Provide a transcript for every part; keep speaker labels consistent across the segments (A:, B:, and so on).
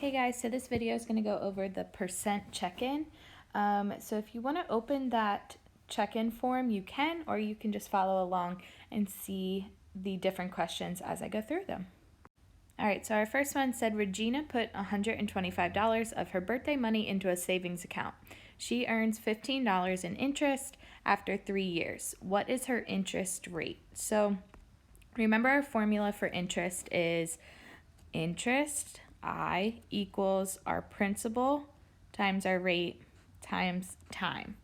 A: Hey guys, so this video is going to go over the percent check-in. So if you want to open that check-in form, you can, or you can just follow along and see the different questions as I go through them. All right, so our first one said Regina put $125 of her birthday money into a savings account. She earns $15 in interest after 3 years. What is her interest rate? So remember, our formula for interest is interest, I, equals our principal times our rate times time.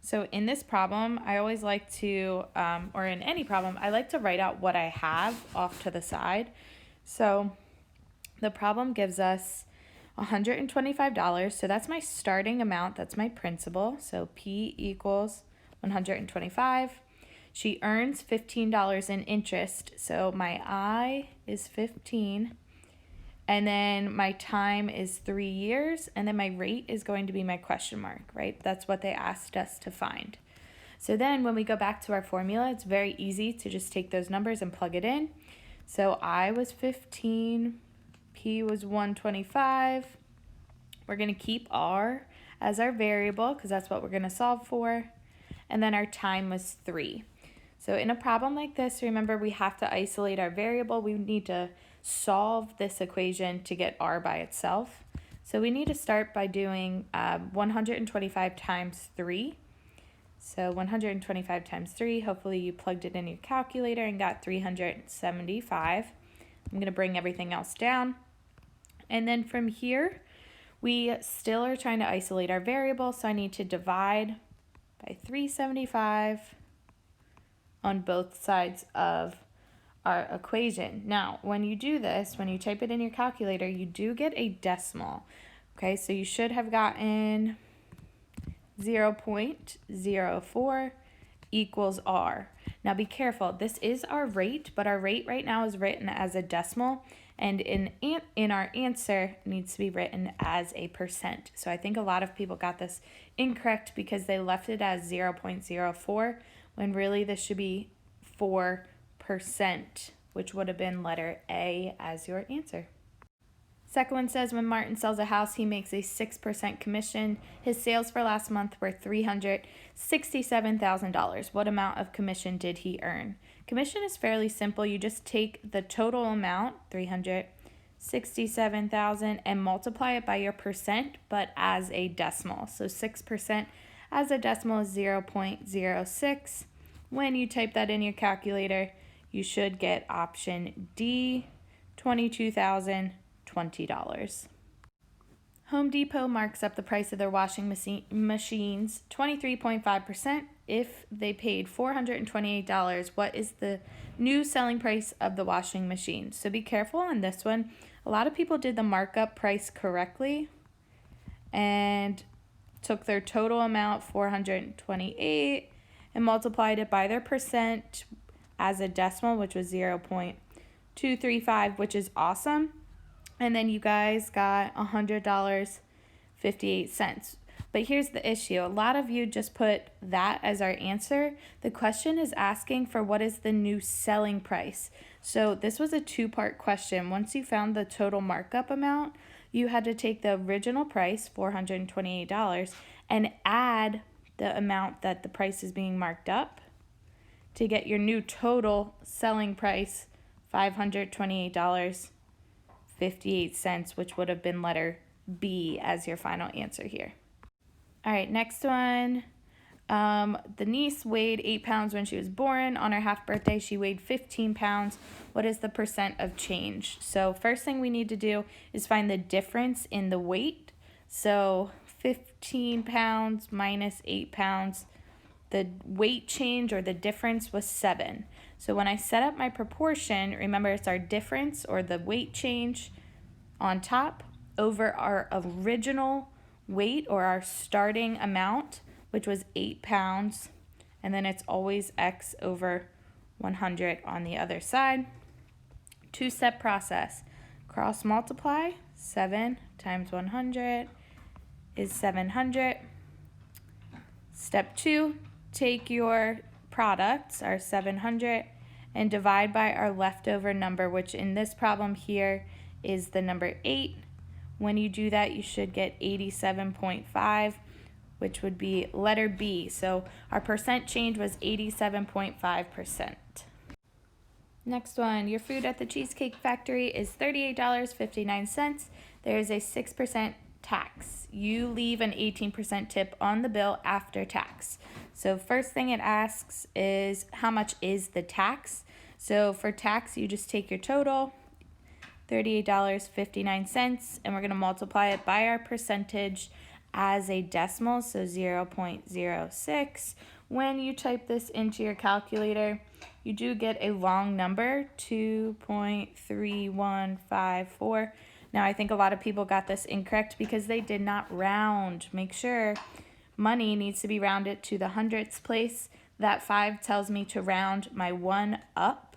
A: So in this problem, I always like to, or in any problem, I like to write out what I have off to the side. So the problem gives us $125. So that's my starting amount. That's my principal. So P equals 125. She earns $15 in interest. So my I is 15. And then my time is 3 years. And then my rate is going to be my question mark, right? That's what they asked us to find. So then when we go back to our formula, it's very easy to just take those numbers and plug it in. So I was 15, P was 125. We're going to keep R as our variable because that's what we're going to solve for. And then our time was 3. So in a problem like this, remember we have to isolate our variable. We need to solve this equation to get R by itself. So we need to start by doing 125 times 3. So 125 times 3, hopefully you plugged it in your calculator and got 375. I'm going to bring everything else down. And then from here, we still are trying to isolate our variable, so I need to divide by 375 on both sides of our equation. Now, when you do this, when you type it in your calculator, you do get a decimal. Okay, so you should have gotten 0.04 equals R. Now be careful, this is our rate, but our rate right now is written as a decimal, and in our answer it needs to be written as a percent. So I think a lot of people got this incorrect because they left it as 0.04 when really this should be 4%, which would have been letter A as your answer. Second one says, when Martin sells a house, he makes a 6% commission. His sales for last month were $367,000. What amount of commission did he earn? Commission is fairly simple. You just take the total amount, $367,000, and multiply it by your percent, but as a decimal. So 6% as a decimal is 0.06. When you type that in your calculator, you should get option D, $22,020. Home Depot marks up the price of their washing machines 23.5% if they paid $428. What is the new selling price of the washing machine? So be careful on this one. A lot of people did the markup price correctly and took their total amount, 428, and multiplied it by their percent as a decimal, which was 0.235, which is awesome. And then you guys got $100.58. But here's the issue. A lot of you just put that as our answer. The question is asking for what is the new selling price. So this was a two-part question. Once you found the total markup amount, you had to take the original price, $428, and add the amount that the price is being marked up to get your new total selling price, $528.58, which would have been letter B as your final answer here. All right, next one. The niece weighed 8 pounds when she was born. On her half birthday, she weighed 15 pounds. What is the percent of change? So first thing we need to do is find the difference in the weight. So 15 pounds minus 8 pounds. The weight change or the difference was 7. So when I set up my proportion, remember it's our difference or the weight change on top over our original weight or our starting amount, which was 8 pounds. And then it's always X over 100 on the other side. Two-step process. Cross multiply. 7 times 100 is 700. Step 2, take your products, our 700, and divide by our leftover number, which in this problem here is the number 8, When you do that, you should get 87.5, which would be letter B. So our percent change was 87.5%. Next one, your food at the Cheesecake Factory is $38.59. There is a 6% tax. You leave an 18% tip on the bill after tax. So first thing it asks is how much is the tax? So for tax, you just take your total, $38.59, and we're going to multiply it by our percentage as a decimal, so 0.06. When you type this into your calculator, you do get a long number, 2.3154. Now, I think a lot of people got this incorrect because they did not round. Make sure money needs to be rounded to the hundredths place. That 5 tells me to round my 1 up,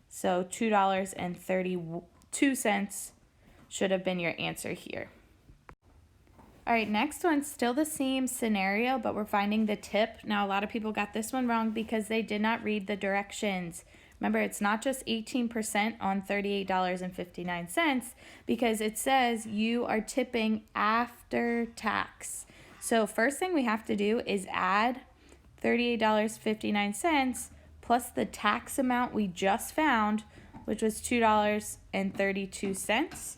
A: so $2.32 should have been your answer here. All right, next one, still the same scenario, but we're finding the tip. Now, a lot of people got this one wrong because they did not read the directions. Remember, it's not just 18% on $38.59 because it says you are tipping after tax. So first thing we have to do is add $38.59 plus the tax amount we just found, which was $2.32.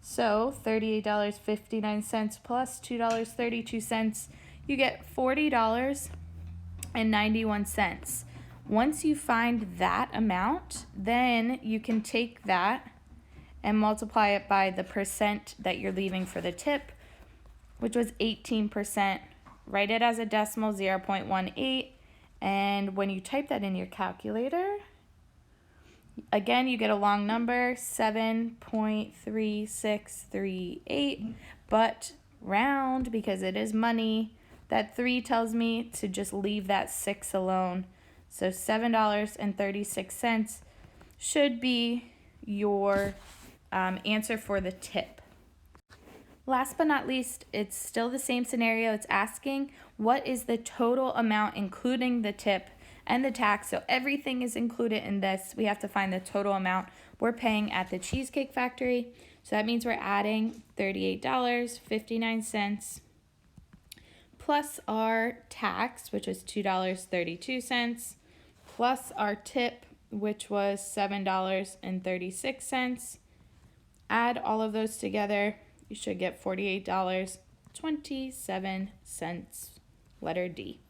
A: So $38.59 plus $2.32, you get $40.91. Once you find that amount, then you can take that and multiply it by the percent that you're leaving for the tip, which was 18%. Write it as a decimal, 0.18. And when you type that in your calculator, again, you get a long number, 7.3638, but round because it is money. That 3 tells me to just leave that 6 alone. So $7.36 should be your answer for the tip. Last but not least, it's still the same scenario. It's asking what is the total amount including the tip and the tax. So everything is included in this. We have to find the total amount we're paying at the Cheesecake Factory. So that means we're adding $38.59 plus our tax, which is $2.32, plus our tip, which was $7.36. Add all of those together, you should get $48.27, letter D.